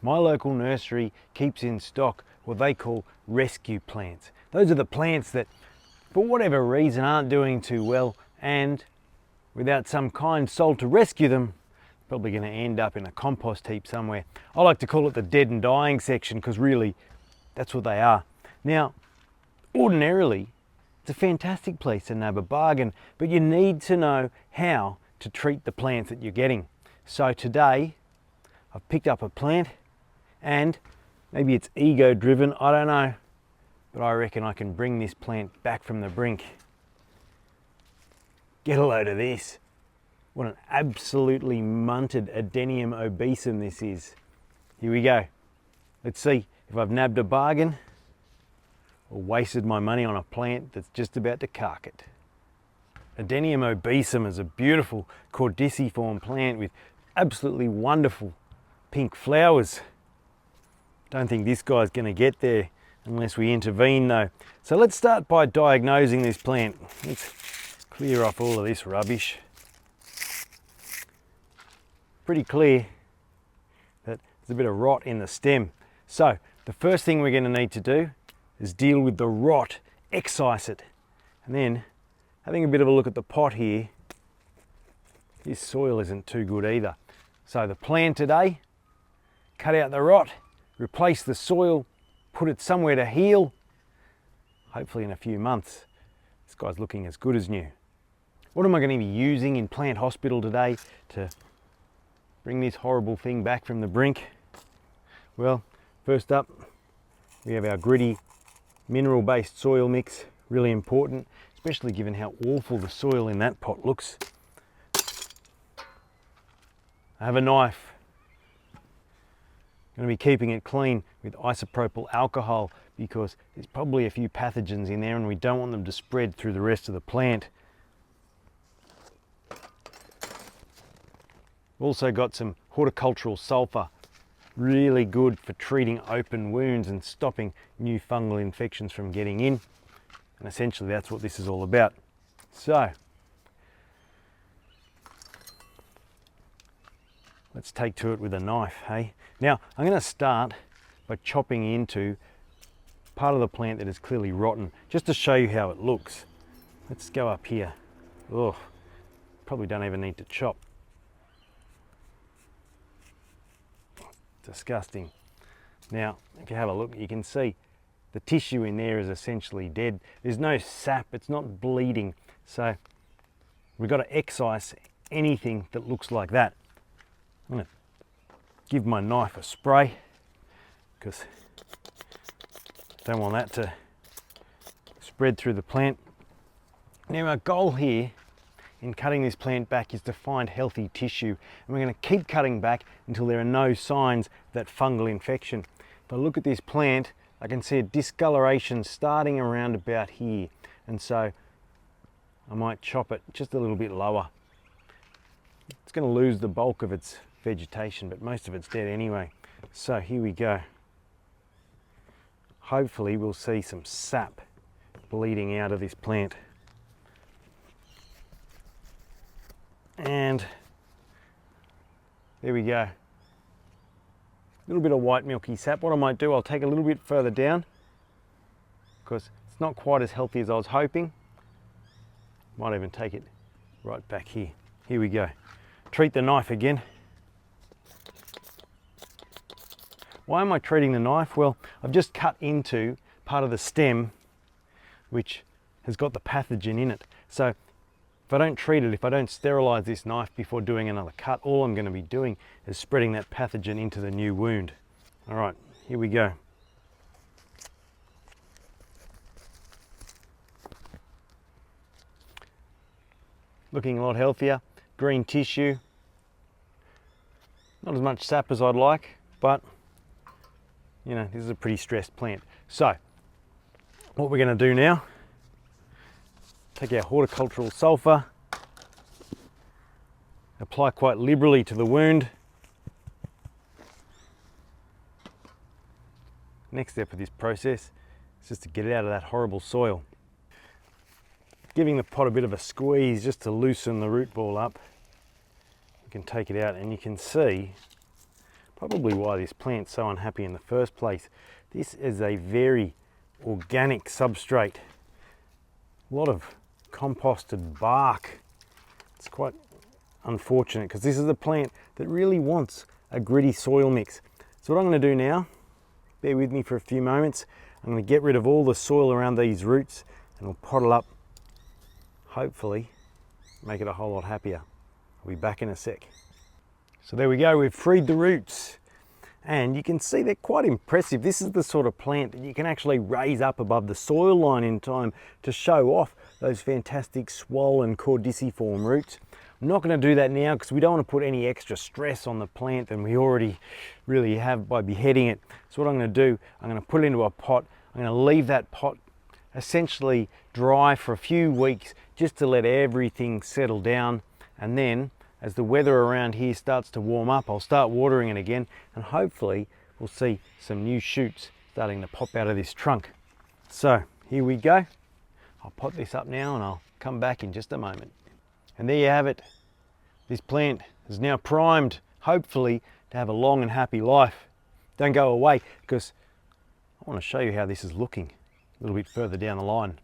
My local nursery keeps in stock what they call rescue plants. Those are the plants that, for whatever reason, aren't doing too well, and without some kind soul to rescue them, probably going to end up in a compost heap somewhere. I like to call it the dead and dying section, because really that's what they are. Now, ordinarily, it's a fantastic place to nab a bargain, but you need to know how to treat the plants that you're getting. So today, I've picked up a plant, and maybe it's ego driven, I don't know, but I reckon I can bring this plant back from the brink. Get a load of this. What an absolutely munted Adenium obesum this is. Here we go. Let's see if I've nabbed a bargain or wasted my money on a plant that's just about to cark it. Adenium obesum is a beautiful cordiciform plant with absolutely wonderful pink flowers. Don't think this guy's going to get there unless we intervene though. So let's start by diagnosing this plant. Let's clear off all of this rubbish. Pretty clear that there's a bit of rot in the stem. So the first thing we're going to need to do is deal with the rot, excise it, and then having a bit of a look at the pot here, this soil isn't too good either. So the plan today, cut out the rot, replace the soil, put it somewhere to heal. Hopefully in a few months, this guy's looking as good as new. What am I going to be using in plant hospital today to bring this horrible thing back from the brink? Well, first up, we have our gritty mineral-based soil mix, really important, especially given how awful the soil in that pot looks. I have a knife. I'm going to be keeping it clean with isopropyl alcohol because there's probably a few pathogens in there and we don't want them to spread through the rest of the plant. We've also got some horticultural sulfur, really good for treating open wounds and stopping new fungal infections from getting in. And essentially that's what this is all about. So, let's take to it with a knife, hey? Now, I'm going to start by chopping into part of the plant that is clearly rotten, just to show you how it looks. Let's go up here. Oh, probably don't even need to chop. Disgusting. Now, if you have a look, you can see the tissue in there is essentially dead. There's no sap, it's not bleeding. So we've got to excise anything that looks like that. I'm going to give my knife a spray because I don't want that to spread through the plant. Now our goal here in cutting this plant back is to find healthy tissue, and we're going to keep cutting back until there are no signs of that fungal infection. If I look at this plant, I can see a discoloration starting around about here, and so I might chop it just a little bit lower. It's going to lose the bulk of its vegetation, but most of it's dead anyway. So here we go. Hopefully we'll see some sap bleeding out of this plant. And there we go. A little bit of white milky sap. What I might do, I'll take a little bit further down because it's not quite as healthy as I was hoping. Might even take it right back here. Here we go. Treat the knife again. Why am I treating the knife? Well, I've just cut into part of the stem which has got the pathogen in it. So if I don't treat it, if I don't sterilize this knife before doing another cut, all I'm going to be doing is spreading that pathogen into the new wound. All right, here we go. Looking a lot healthier, green tissue. Not as much sap as I'd like, but you know, this is a pretty stressed plant. So what we're going to do now, take our horticultural sulfur, apply quite liberally to the wound. Next step of this process is just to get it out of that horrible soil. Giving the pot a bit of a squeeze just to loosen the root ball up. You can take it out and you can see probably why this plant's so unhappy in the first place. This is a very organic substrate. A lot of composted bark. It's quite unfortunate because this is a plant that really wants a gritty soil mix. So what I'm going to do now, bear with me for a few moments, I'm going to get rid of all the soil around these roots and we'll pot it up, hopefully make it a whole lot happier. I'll be back in a sec. So there we go, we've freed the roots and you can see they're quite impressive. This is the sort of plant that you can actually raise up above the soil line in time to show off those fantastic swollen cordiciform roots. I'm not going to do that now because we don't want to put any extra stress on the plant than we already really have by beheading it. So what I'm going to do, I'm going to put it into a pot. I'm going to leave that pot essentially dry for a few weeks just to let everything settle down, and then as the weather around here starts to warm up, I'll start watering it again and hopefully we'll see some new shoots starting to pop out of this trunk. So here we go. I'll pot this up now and I'll come back in just a moment. And there you have it. This plant is now primed, hopefully, to have a long and happy life. Don't go away because I want to show you how this is looking a little bit further down the line.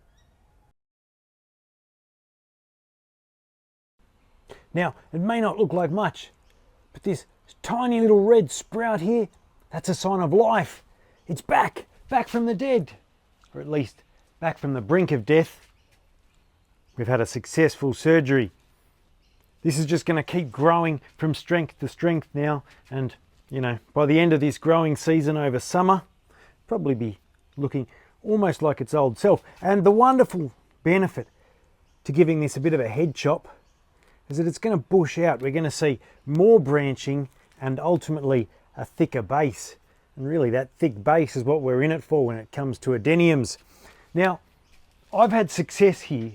Now, it may not look like much, but this tiny little red sprout here, that's a sign of life. It's back from the dead, or at least back from the brink of death. We've had a successful surgery. This is just going to keep growing from strength to strength now, and you know, by the end of this growing season over summer, probably be looking almost like its old self. And the wonderful benefit to giving this a bit of a head chop is that it's going to bush out. We're going to see more branching and ultimately a thicker base. And really that thick base is what we're in it for when it comes to Adeniums. Now, I've had success here,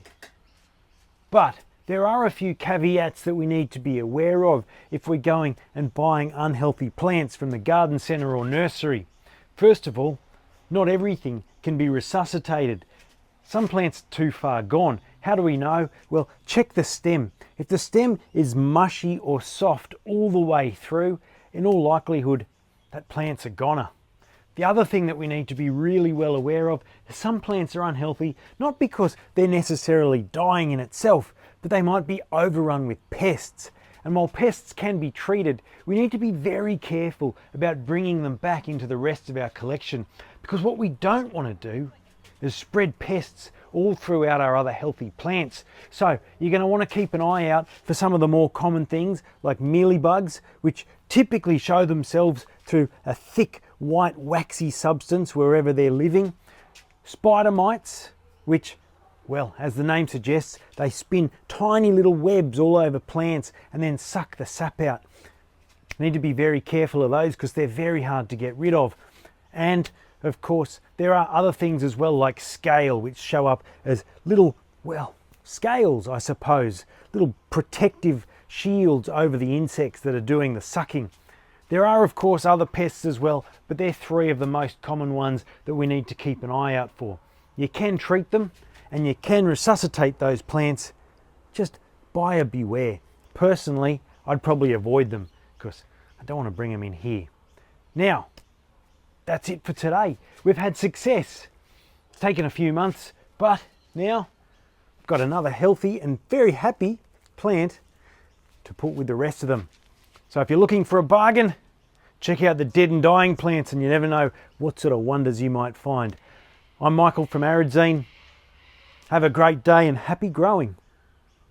but there are a few caveats that we need to be aware of if we're going and buying unhealthy plants from the garden centre or nursery. First of all, not everything can be resuscitated. Some plants are too far gone. How do we know? Well, check the stem. If the stem is mushy or soft all the way through, in all likelihood, that plant's a goner. The other thing that we need to be really well aware of is some plants are unhealthy, not because they're necessarily dying in itself, but they might be overrun with pests. And while pests can be treated, we need to be very careful about bringing them back into the rest of our collection, because what we don't want to do is spread pests all throughout our other healthy plants. So you're going to want to keep an eye out for some of the more common things like mealybugs, which typically show themselves through a thick white waxy substance wherever they're living. Spider mites, which, well, as the name suggests, they spin tiny little webs all over plants and then suck the sap out. You need to be very careful of those because they're very hard to get rid of. And of course, there are other things as well, like scale, which show up as little, well, scales, I suppose, little protective shields over the insects that are doing the sucking. There are, of course, other pests as well, but they're three of the most common ones that we need to keep an eye out for. You can treat them and you can resuscitate those plants, just buyer beware. Personally, I'd probably avoid them because I don't want to bring them in here. Now, that's it for today. We've had success. It's taken a few months, but now I've got another healthy and very happy plant to put with the rest of them. So if you're looking for a bargain, check out the dead and dying plants and you never know what sort of wonders you might find. I'm Michael from Adenium. Have a great day and happy growing.